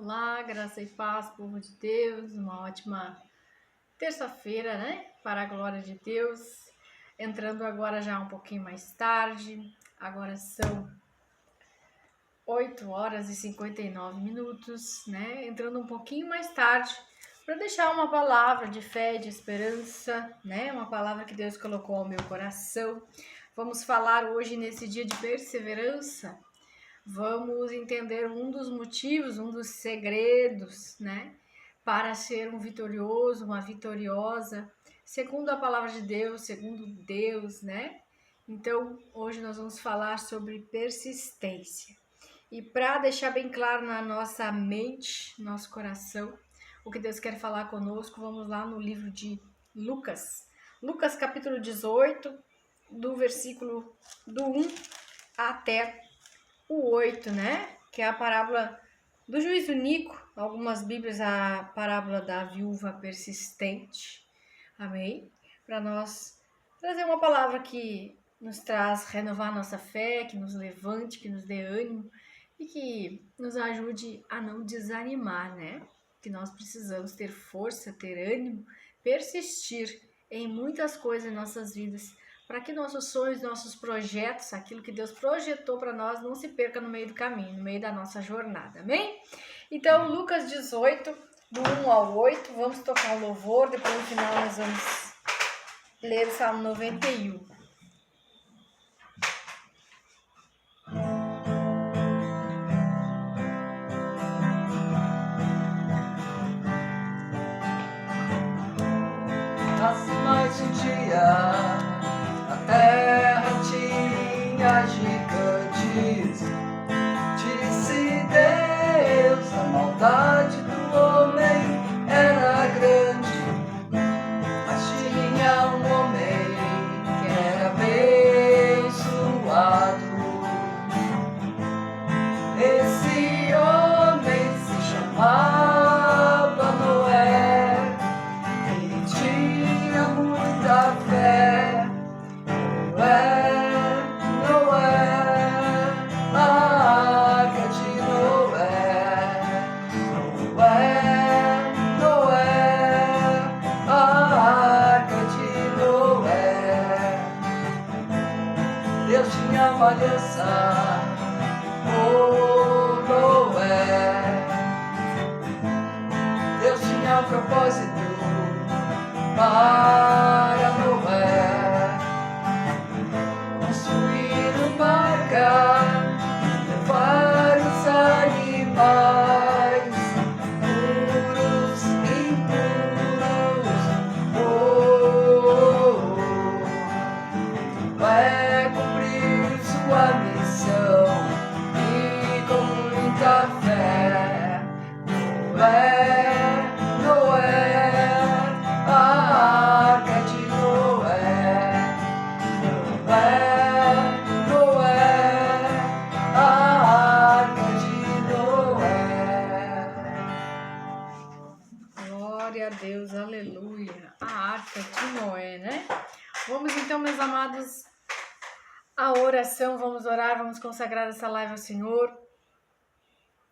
Olá, graça e paz, povo de Deus, uma ótima terça-feira, né? Para a glória de Deus. Entrando agora já um pouquinho mais tarde, agora são 8 horas e 59 minutos, né? Entrando um pouquinho mais tarde para deixar uma palavra de fé, de esperança, né? Uma palavra que Deus colocou ao meu coração. Vamos falar hoje nesse dia de perseverança. Vamos entender um dos motivos, um dos segredos, né? Para ser um vitorioso, uma vitoriosa, segundo a palavra de Deus, segundo Deus, né? Então, hoje nós vamos falar sobre persistência. E para deixar bem claro na nossa mente, nosso coração, o que Deus quer falar conosco, vamos lá no livro de Lucas. Lucas capítulo 18, do versículo do 1 até o 8, né? Que é a parábola do juízo Nico. Algumas bíblias, a parábola da viúva persistente. Amém? Para nós trazer uma palavra que nos traz renovar nossa fé, que nos levante, que nos dê ânimo e que nos ajude a não desanimar, né? Que nós precisamos ter força, ter ânimo, persistir em muitas coisas em nossas vidas, para que nossos sonhos, nossos projetos, aquilo que Deus projetou para nós, não se perca no meio do caminho, no meio da nossa jornada, amém? Então, Lucas 18, do 1 ao 8, vamos tocar um louvor, depois no final nós vamos ler o Salmo 91. Nasce mais um dia, a terra tinha gigantes. Disse Deus, a maldade do homem era grande. Mas tinha um homem que era abençoado. Esse homem se chamava Noé. Ele tinha muita fé. Noé, a arca de Noé. Noé, a arca de Noé. Deus tinha uma aliança com Noé. Deus tinha um propósito para Noé. Construir uma arca, levar os animais puros, impuros. Vai cumprir sua missão e com muita fé. Noé, a arca de Noé. Noé, a arca de Noé. Glória a Deus, aleluia. A arca de Noé, né? Vamos então, meus amados, a oração, vamos orar, vamos consagrar essa live ao Senhor.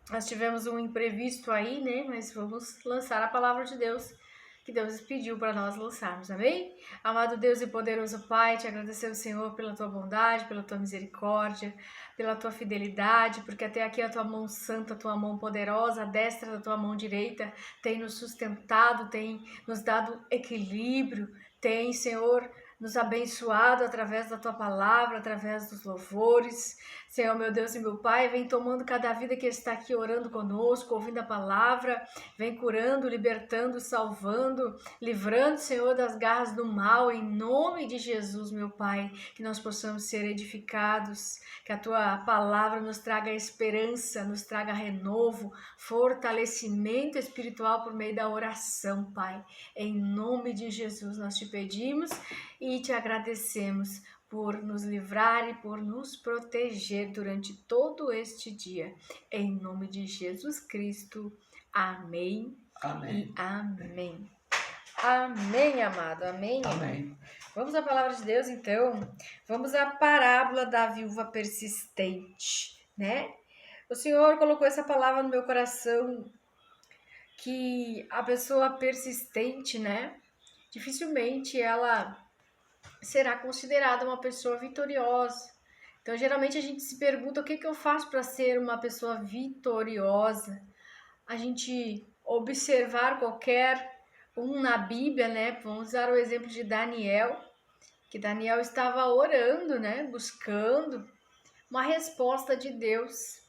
Nós tivemos um imprevisto aí, né? Mas vamos lançar a palavra de Deus que Deus pediu para nós lançarmos, amém? Amado Deus e poderoso Pai, te agradecemos, Senhor, pela tua bondade, pela tua misericórdia, pela tua fidelidade, porque até aqui a tua mão santa, a tua mão poderosa, a destra da tua mão direita tem nos sustentado, tem nos dado equilíbrio, tem, Senhor, nos abençoado através da tua palavra, através dos louvores. Senhor, meu Deus e meu Pai, vem tomando cada vida que está aqui orando conosco, ouvindo a palavra, vem curando, libertando, salvando, livrando, Senhor, das garras do mal, em nome de Jesus, meu Pai, que nós possamos ser edificados, que a tua palavra nos traga esperança, nos traga renovo, fortalecimento espiritual por meio da oração, Pai. Em nome de Jesus nós te pedimos e te agradecemos por nos livrar e por nos proteger durante todo este dia. Em nome de Jesus Cristo. Amém. Amém. E amém. Amém, amado. Amém. Amém. Vamos à palavra de Deus, então. Vamos à parábola da viúva persistente, né? O Senhor colocou essa palavra no meu coração, que a pessoa persistente, né? Dificilmente ela será considerada uma pessoa vitoriosa. Então, geralmente a gente se pergunta o que eu faço para ser uma pessoa vitoriosa. A gente observar qualquer um na Bíblia, né? Vamos usar o exemplo de Daniel, que Daniel estava orando, né? Buscando uma resposta de Deus.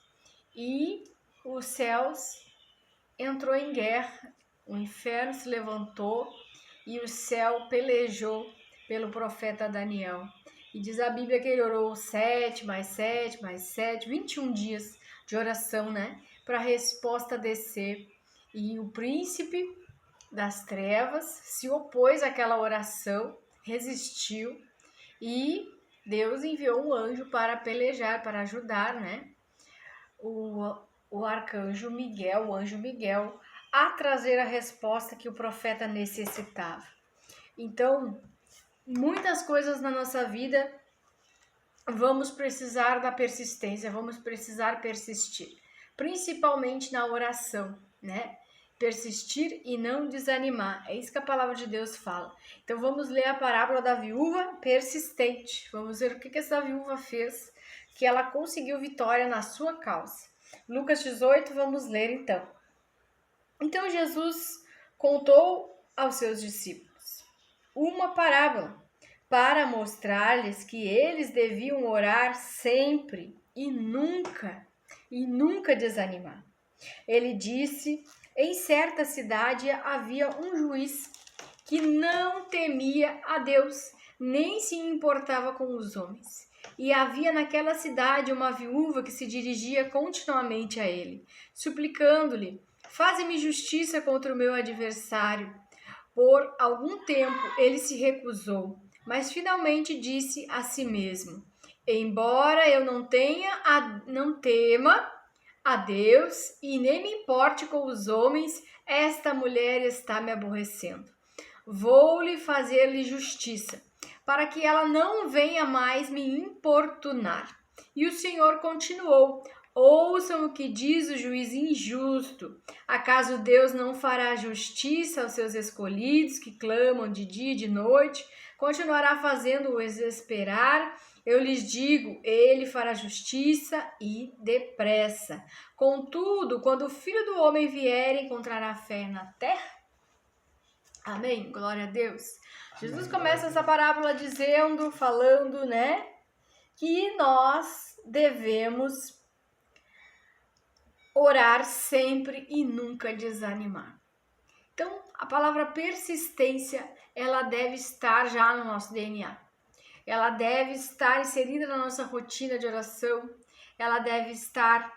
E os céus entrou em guerra, o inferno se levantou e o céu pelejou pelo profeta Daniel. E diz a Bíblia que ele orou 7, mais 7, mais 7, 21 dias de oração, né? Para a resposta descer. E o príncipe das trevas se opôs àquela oração, resistiu, e Deus enviou um anjo para pelejar, para ajudar, né? O arcanjo Miguel, o anjo Miguel, a trazer a resposta que o profeta necessitava. Então, muitas coisas na nossa vida vamos precisar da persistência, vamos precisar persistir, principalmente na oração, né? Persistir e não desanimar, é isso que a palavra de Deus fala. Então vamos ler a parábola da viúva persistente, vamos ver o que essa viúva fez, que ela conseguiu vitória na sua causa. Lucas 18, vamos ler então. Então Jesus contou aos seus discípulos uma parábola para mostrar-lhes que eles deviam orar sempre e nunca desanimar. Ele disse: em certa cidade havia um juiz que não temia a Deus, nem se importava com os homens. E havia naquela cidade uma viúva que se dirigia continuamente a ele, suplicando-lhe: faze-me justiça contra o meu adversário. Por algum tempo ele se recusou, mas finalmente disse a si mesmo: embora eu não tema a Deus e nem me importe com os homens, esta mulher está me aborrecendo. Vou-lhe fazer-lhe justiça, para que ela não venha mais me importunar. E o Senhor continuou: ouçam o que diz o juiz injusto. Acaso Deus não fará justiça aos seus escolhidos, que clamam de dia e de noite? Continuará fazendo-os esperar? Eu lhes digo, ele fará justiça e depressa. Contudo, quando o Filho do Homem vier, encontrará fé na terra? Amém? Glória a Deus. Jesus começa essa parábola falando, né, que nós devemos orar sempre e nunca desanimar. Então, a palavra persistência, ela deve estar já no nosso DNA. Ela deve estar inserida na nossa rotina de oração. Ela deve estar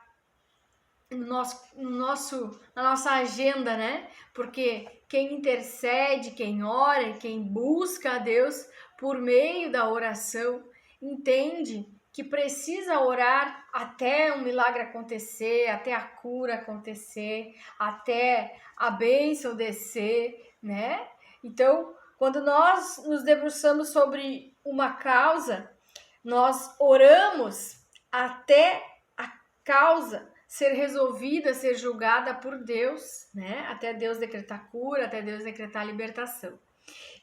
na nossa agenda, né? Porque quem intercede, quem ora, quem busca a Deus por meio da oração, entende que precisa orar até um milagre acontecer, até a cura acontecer, até a bênção descer, né? Então, quando nós nos debruçamos sobre uma causa, nós oramos até a causa ser resolvida, ser julgada por Deus, né? Até Deus decretar cura, até Deus decretar libertação.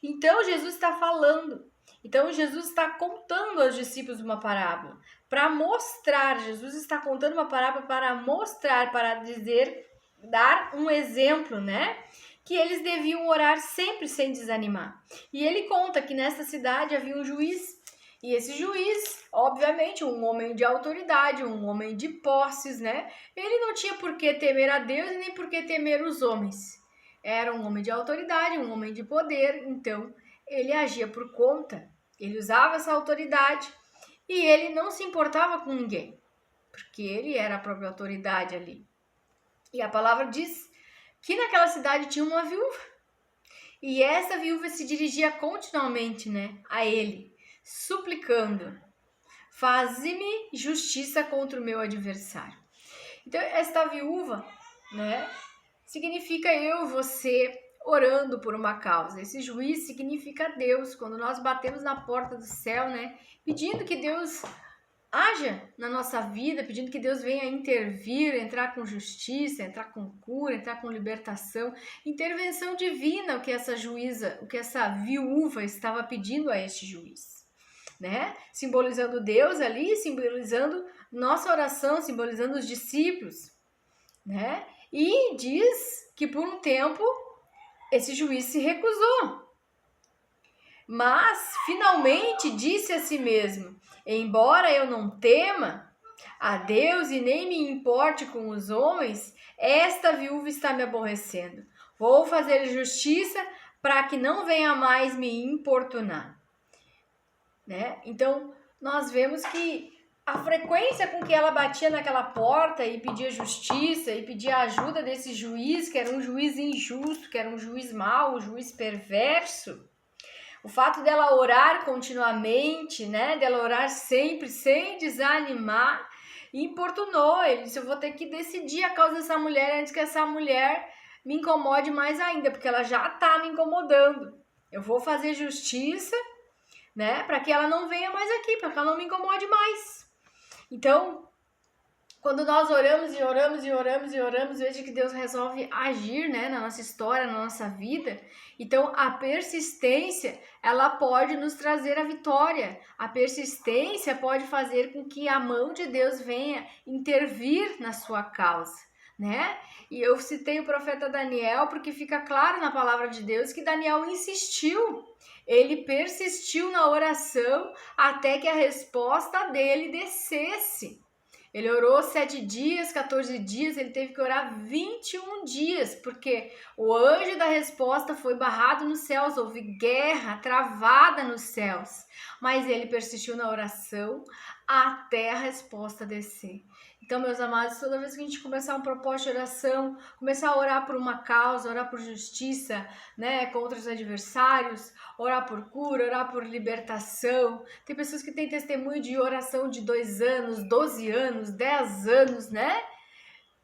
Então, Jesus está falando. Então, Jesus está contando aos discípulos uma parábola para mostrar. Jesus está contando uma parábola para mostrar, para dizer, dar um exemplo, né? Que eles deviam orar sempre sem desanimar. E ele conta que nesta cidade havia um juiz. E esse juiz, obviamente, um homem de autoridade, um homem de posses, né? Ele não tinha por que temer a Deus e nem por que temer os homens. Era um homem de autoridade, um homem de poder, então ele agia por conta, ele usava essa autoridade e ele não se importava com ninguém, porque ele era a própria autoridade ali. E a palavra diz que naquela cidade tinha uma viúva, e essa viúva se dirigia continuamente, né, a ele, suplicando: faze-me justiça contra o meu adversário. Então, esta viúva, né, significa eu e você orando por uma causa. Esse juiz significa Deus. Quando nós batemos na porta do céu, né, pedindo que Deus haja na nossa vida, pedindo que Deus venha intervir, entrar com justiça, entrar com cura, entrar com libertação, intervenção divina, o que essa juíza, o que essa viúva estava pedindo a este juiz, né? Simbolizando Deus ali, simbolizando nossa oração, simbolizando os discípulos, né? E diz que por um tempo esse juiz se recusou, mas finalmente disse a si mesmo: embora eu não tema a Deus e nem me importe com os homens, esta viúva está me aborrecendo. Vou fazer justiça para que não venha mais me importunar. Né? Então, nós vemos que a frequência com que ela batia naquela porta e pedia justiça e pedia ajuda desse juiz, que era um juiz injusto, que era um juiz mau, um juiz perverso, o fato dela orar continuamente, né, dela orar sempre, sem desanimar, importunou. Ele disse: eu vou ter que decidir a causa dessa mulher antes que essa mulher me incomode mais ainda, porque ela já está me incomodando. Eu vou fazer justiça, né, para que ela não venha mais aqui, para que ela não me incomode mais. Então, quando nós oramos e oramos e oramos e oramos, veja que Deus resolve agir, né, na nossa história, na nossa vida. Então, a persistência, ela pode nos trazer a vitória. A persistência pode fazer com que a mão de Deus venha intervir na sua causa, né? E eu citei o profeta Daniel porque fica claro na palavra de Deus que Daniel insistiu. Ele persistiu na oração até que a resposta dele descesse. Ele orou 7 dias, 14 dias, ele teve que orar 21 dias, porque o anjo da resposta foi barrado nos céus, houve guerra travada nos céus. Mas ele persistiu na oração até a resposta descer. Então, meus amados, toda vez que a gente começar um propósito de oração, começar a orar por uma causa, orar por justiça, né, contra os adversários, orar por cura, orar por libertação. Tem pessoas que têm testemunho de oração de 2 anos, 12 anos, 10 anos, né?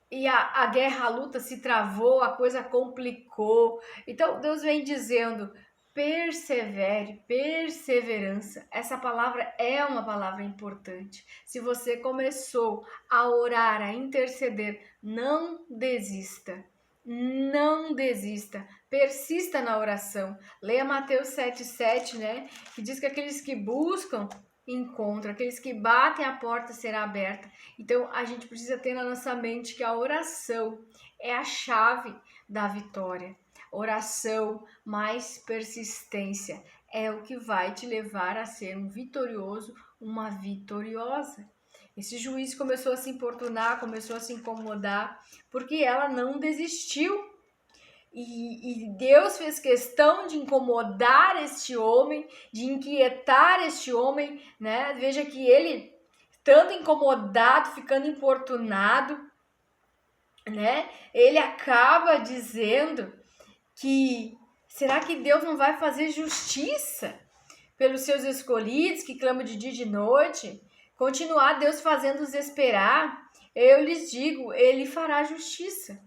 E a guerra, a luta se travou, a coisa complicou. Então, Deus vem dizendo: persevere, perseverança. Essa palavra é uma palavra importante. Se você começou a orar, a interceder, não desista. Não desista, persista na oração. Leia Mateus 7,7, né? Que diz que aqueles que buscam, encontram. Aqueles que batem, a porta será aberta. Então, a gente precisa ter na nossa mente que a oração é a chave da vitória. Oração mais persistência é o que vai te levar a ser um vitorioso, uma vitoriosa. Esse juiz começou a se importunar, começou a se incomodar, porque ela não desistiu. E Deus fez questão de incomodar este homem, de inquietar este homem, né? Veja que ele, tanto incomodado, ficando importunado, né? Ele acaba dizendo que será que Deus não vai fazer justiça pelos seus escolhidos que clamam de dia e de noite? Continuar Deus fazendo-os esperar, eu lhes digo, ele fará justiça.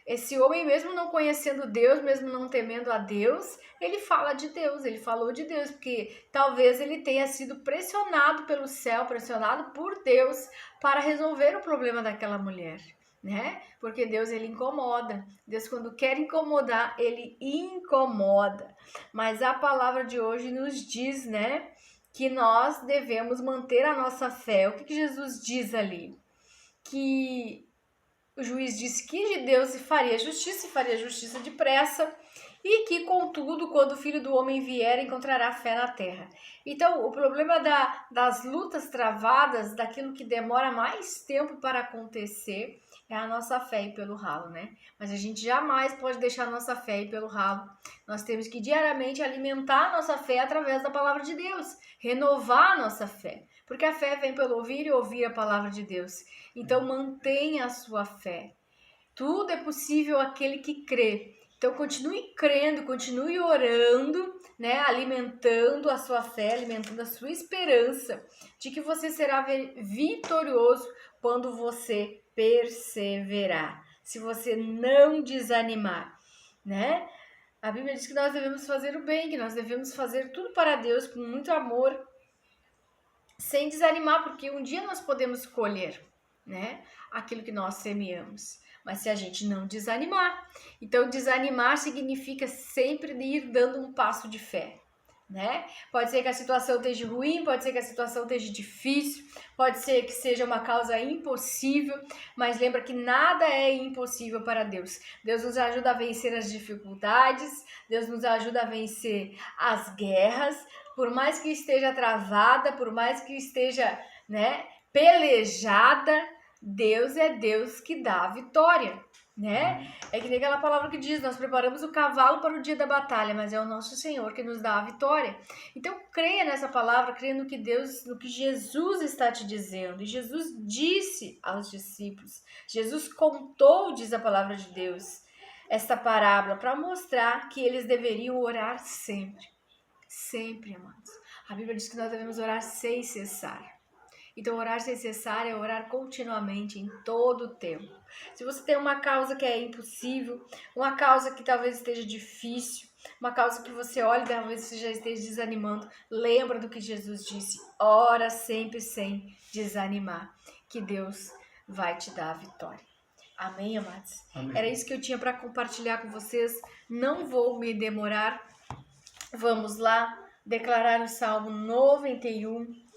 Esse homem, mesmo não conhecendo Deus, mesmo não temendo a Deus, ele fala de Deus, ele falou de Deus, porque talvez ele tenha sido pressionado pelo céu, pressionado por Deus para resolver o problema daquela mulher, né? Porque Deus, ele incomoda. Deus, quando quer incomodar, ele incomoda. Mas a palavra de hoje nos diz, né, que nós devemos manter a nossa fé. O que Jesus diz ali? Que o juiz disse que de Deus faria justiça depressa, e que, contudo, quando o Filho do Homem vier, encontrará fé na terra. Então, o problema das lutas travadas, daquilo que demora mais tempo para acontecer, é a nossa fé ir pelo ralo, né? Mas a gente jamais pode deixar a nossa fé ir pelo ralo. Nós temos que diariamente alimentar a nossa fé através da palavra de Deus, renovar a nossa fé. Porque a fé vem pelo ouvir e ouvir a palavra de Deus. Então, mantenha a sua fé. Tudo é possível àquele que crê. Então, continue crendo, continue orando, né? Alimentando a sua fé, alimentando a sua esperança de que você será vitorioso quando você perseverar. Se você não desanimar, né? A Bíblia diz que nós devemos fazer o bem, que nós devemos fazer tudo para Deus com muito amor, sem desanimar, porque um dia nós podemos colher, né, aquilo que nós semeamos. Mas se a gente não desanimar, então desanimar significa sempre ir dando um passo de fé, né? Pode ser que a situação esteja ruim, pode ser que a situação esteja difícil, pode ser que seja uma causa impossível, mas lembra que nada é impossível para Deus. Deus nos ajuda a vencer as dificuldades, Deus nos ajuda a vencer as guerras, por mais que esteja travada, por mais que esteja, né, pelejada, Deus é Deus que dá a vitória, né? É que nem aquela palavra que diz, nós preparamos o cavalo para o dia da batalha, mas é o nosso Senhor que nos dá a vitória. Então creia nessa palavra, creia no que Deus, no que Jesus está te dizendo. E Jesus disse aos discípulos, Jesus contou, diz a palavra de Deus, esta parábola para mostrar que eles deveriam orar sempre. Sempre, amados. A Bíblia diz que nós devemos orar sem cessar. Então, orar sem cessar é orar continuamente, em todo o tempo. Se você tem uma causa que é impossível, uma causa que talvez esteja difícil, uma causa que você olha e talvez você já esteja desanimando, lembra do que Jesus disse. Ora sempre sem desanimar, que Deus vai te dar a vitória. Amém, amados? Amém. Era isso que eu tinha para compartilhar com vocês. Não vou me demorar. Vamos lá declarar o Salmo 91.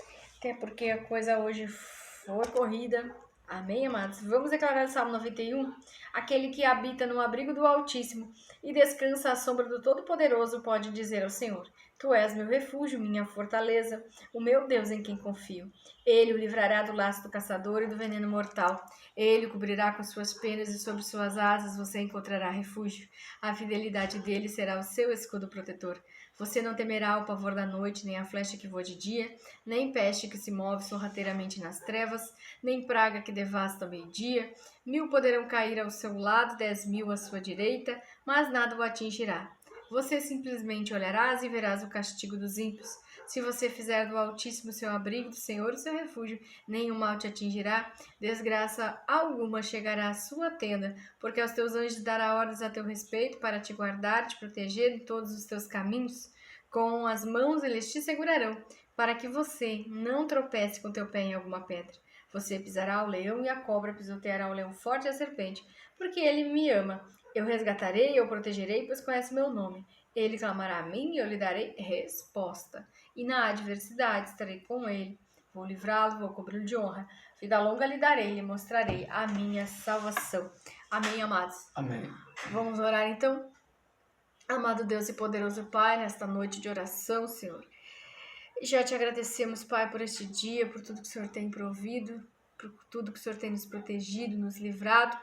Até porque a coisa hoje foi corrida. Amém, amados? Vamos declarar o Salmo 91. Aquele que habita no abrigo do Altíssimo e descansa à sombra do Todo-Poderoso pode dizer ao Senhor: Tu és meu refúgio, minha fortaleza, o meu Deus em quem confio. Ele o livrará do laço do caçador e do veneno mortal. Ele o cobrirá com suas penas e sobre suas asas você encontrará refúgio. A fidelidade dele será o seu escudo protetor. Você não temerá o pavor da noite, nem a flecha que voa de dia, nem peste que se move sorrateiramente nas trevas, nem praga que devasta ao meio-dia. 1000 poderão cair ao seu lado, 10.000 à sua direita, mas nada o atingirá. Você simplesmente olharás e verás o castigo dos ímpios. Se você fizer do Altíssimo seu abrigo, do Senhor o seu refúgio, nenhum mal te atingirá, desgraça alguma chegará à sua tenda, porque aos teus anjos dará ordens a teu respeito para te guardar, te proteger em todos os teus caminhos. Com as mãos eles te segurarão, para que você não tropece com teu pé em alguma pedra. Você pisará o leão e a cobra, pisoteará o leão forte e a serpente, porque ele me ama. Eu resgatarei, eu protegerei, pois conhece meu nome. Ele clamará a mim e eu lhe darei resposta. E na adversidade estarei com ele. Vou livrá-lo, vou cobri-lo de honra. Vida longa lhe darei, lhe mostrarei a minha salvação. Amém, amados? Amém. Vamos orar então? Amado Deus e poderoso Pai, nesta noite de oração, Senhor. Já te agradecemos, Pai, por este dia, por tudo que o Senhor tem provido, por tudo que o Senhor tem nos protegido, nos livrado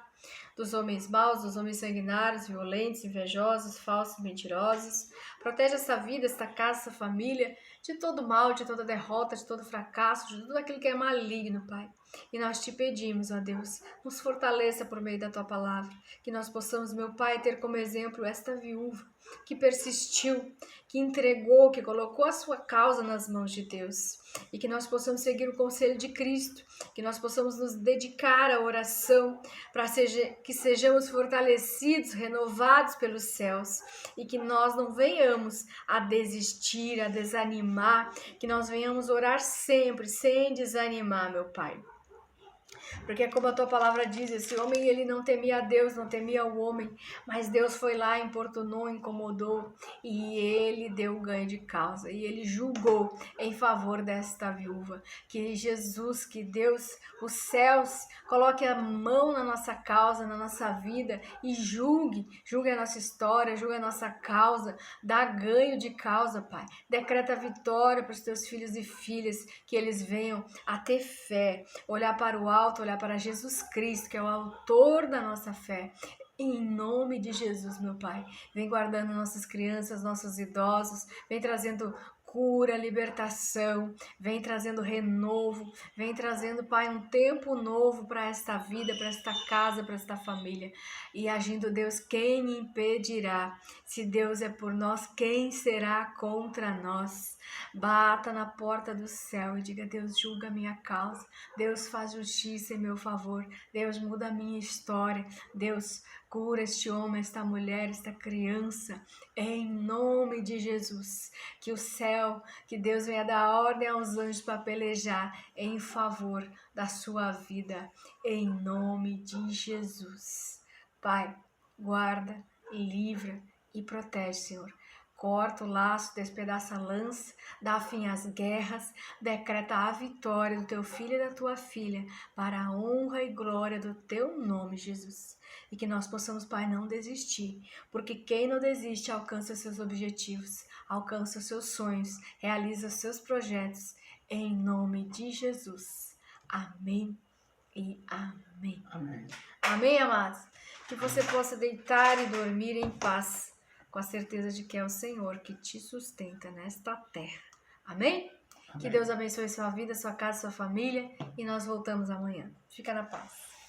dos homens maus, dos homens sanguinários, violentos, invejosos, falsos, mentirosos. Protege essa vida, esta casa, essa família, de todo mal, de toda derrota, de todo fracasso, de tudo aquilo que é maligno, Pai. E nós te pedimos, ó Deus, nos fortaleça por meio da Tua palavra, que nós possamos, meu Pai, ter como exemplo esta viúva que persistiu, que entregou, que colocou a sua causa nas mãos de Deus. E que nós possamos seguir o conselho de Cristo, que nós possamos nos dedicar à oração, para que sejamos fortalecidos, renovados pelos céus, e que nós não venhamos a desistir, a desanimar, que nós venhamos orar sempre, sem desanimar, meu Pai. Porque como a tua palavra diz, esse homem ele não temia a Deus, não temia o homem, mas Deus foi lá, importunou, incomodou e ele deu o ganho de causa e ele julgou em favor desta viúva. Que Jesus, que Deus, os céus, coloque a mão na nossa causa, na nossa vida e julgue a nossa história, julgue a nossa causa, dá ganho de causa, Pai. Decreta vitória para os teus filhos e filhas, que eles venham a ter fé, olhar para o alto, olhar para Jesus Cristo, que é o autor da nossa fé. Em nome de Jesus, meu Pai, vem guardando nossas crianças, nossos idosos, vem trazendo cura, libertação, vem trazendo renovo, vem trazendo, Pai, um tempo novo para esta vida, para esta casa, para esta família. E agindo Deus, quem impedirá? Se Deus é por nós, quem será contra nós? Bata na porta do céu e diga: Deus, julga a minha causa, Deus faz justiça em meu favor, Deus muda a minha história, Deus Cura este homem, esta mulher, esta criança, em nome de Jesus. Que o céu, que Deus venha dar ordem aos anjos para pelejar em favor da sua vida, em nome de Jesus. Pai, guarda, livra e protege, Senhor. Corta o laço, despedaça a lança, dá fim às guerras, decreta a vitória do teu filho e da tua filha, para a honra e glória do teu nome, Jesus. E que nós possamos, Pai, não desistir, porque quem não desiste alcança os seus objetivos, alcança os seus sonhos, realiza os seus projetos, em nome de Jesus. Amém e amém. Amém. Amém, amados? Que você possa deitar e dormir em paz, com a certeza de que é o Senhor que te sustenta nesta terra. Amém? Que Deus abençoe sua vida, sua casa, sua família, e nós voltamos amanhã. Fica na paz.